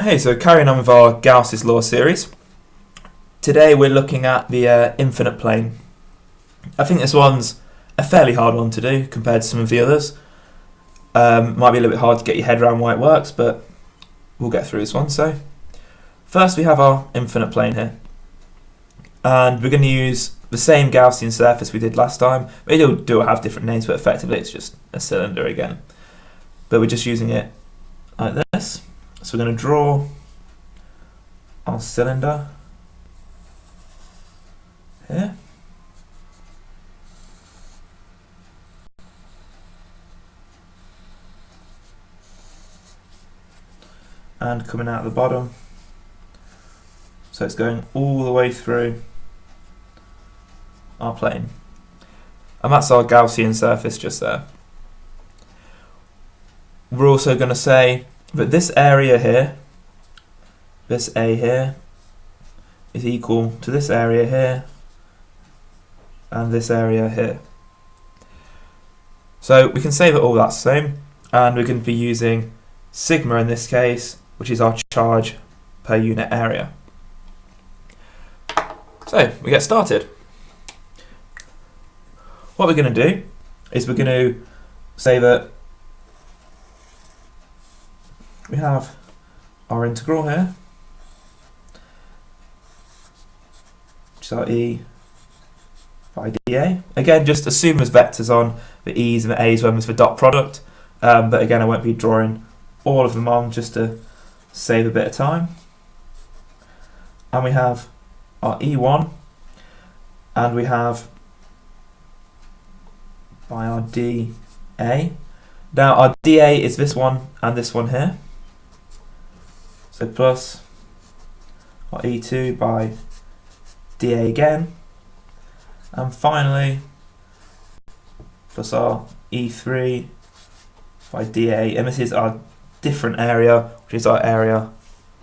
Hey, so carrying on with our Gauss's Law series, today we're looking at the infinite plane. I think this one's a fairly hard one to do compared to some of the others. Might be a little bit hard to get your head around why it works, but we'll get through this one. So first we have our infinite plane here, and we're going to use the same Gaussian surface we did last time. They do have different names, but effectively it's just a cylinder again. But we're just using it like this. So we're going to draw our cylinder here. And coming out of the bottom. So it's going all the way through our plane. And that's our Gaussian surface just there. We're also going to say that this area here, this A here, is equal to this area here and this area here. So we can say that all that's the same, and we can be using sigma in this case, which is our charge per unit area. So we get started. What we're going to do is we're going to say that we have our integral here, which is our E by dA. Again, just assume there's vectors on the E's and the A's when there's the dot product, but again I won't be drawing all of them on just to save a bit of time. And we have our E1, and we have by our dA. Now our dA is this one and this one here. So plus our E2 by dA again, and finally plus our E3 by dA, and this is our different area, which is our area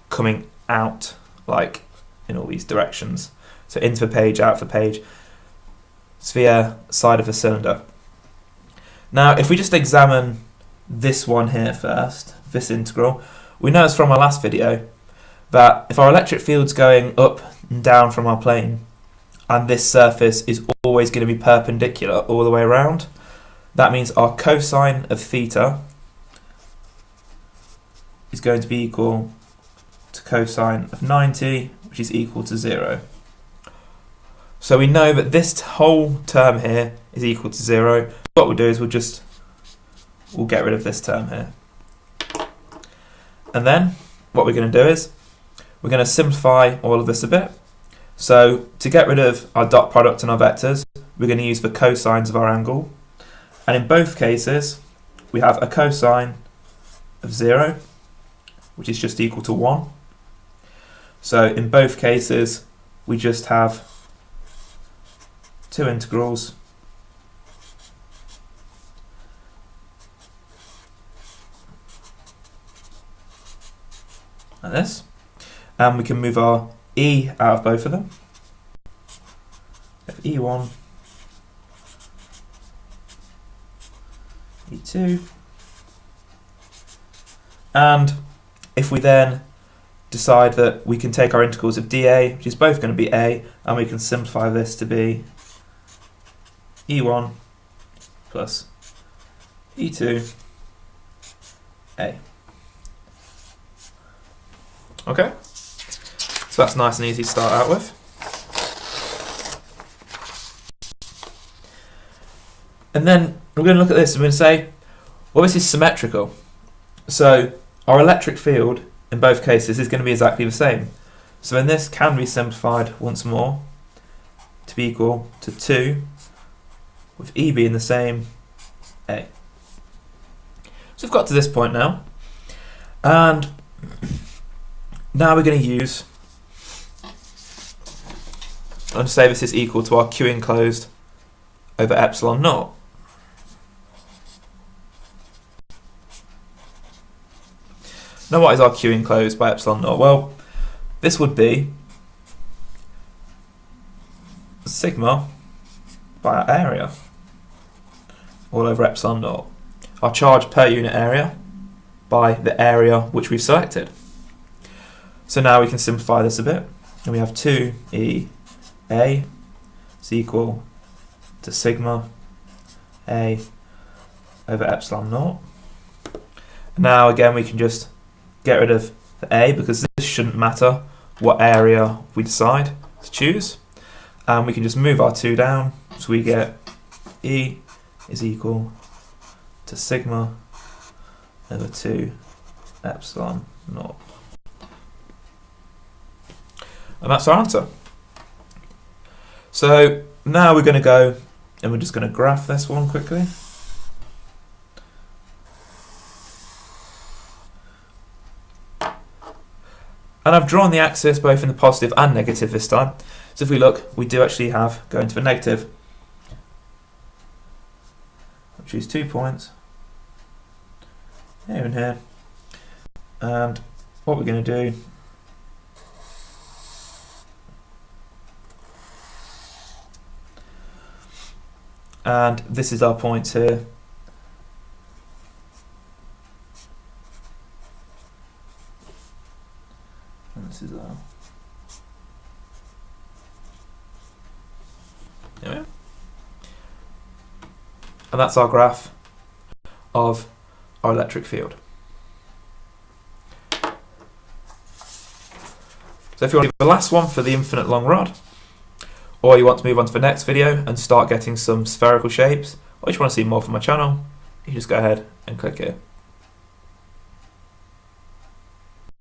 coming out, like in all these directions. So into the page, out of the page, sphere, side of the cylinder. Now if we just examine this one here first, this integral, we noticed from our last video that if our electric field's going up and down from our plane, and this surface is always going to be perpendicular all the way around, that means our cosine of theta is going to be equal to cosine of 90, which is equal to 0. So we know that this whole term here is equal to 0. What we'll do is we'll get rid of this term here. And then what we're going to do is we're going to simplify all of this a bit. So to get rid of our dot product and our vectors, we're going to use the cosines of our angle. And in both cases, we have a cosine of 0, which is just equal to 1. So in both cases, we just have two integrals like this, and we can move our E out of both of them. We have E1, E2, and if we then decide that we can take our integrals of dA, which is both going to be A, and we can simplify this to be E1 plus E2 A. Okay, so that's nice and easy to start out with. And then we're going to look at this and we're going to say, well, this is symmetrical. So our electric field in both cases is going to be exactly the same. So then this can be simplified once more to be equal to 2, with E being the same, A. So we've got to this point now, and now we're going to use, I'm going to say this is equal to our Q enclosed over epsilon naught. Now what is our Q enclosed by epsilon naught? Well, this would be sigma by our area all over epsilon naught. Our charge per unit area by the area which we've selected. So now we can simplify this a bit, and we have 2EA is equal to sigma A over epsilon naught. Now again we can just get rid of the A because this shouldn't matter what area we decide to choose, and we can just move our 2 down, so we get E is equal to sigma over 2 epsilon naught. And that's our answer. So now we're going to go and we're just going to graph this one quickly. And I've drawn the axis both in the positive and negative this time. So if we look, we do actually have going to the negative. I'll choose 2 points, here and here. And what we're going to do and this is our point here. And this is our... There we are. And that's our graph of our electric field. So if you want to do the last one for the infinite long rod, or you want to move on to the next video and start getting some spherical shapes, or you just want to see more from my channel, you just go ahead and click here.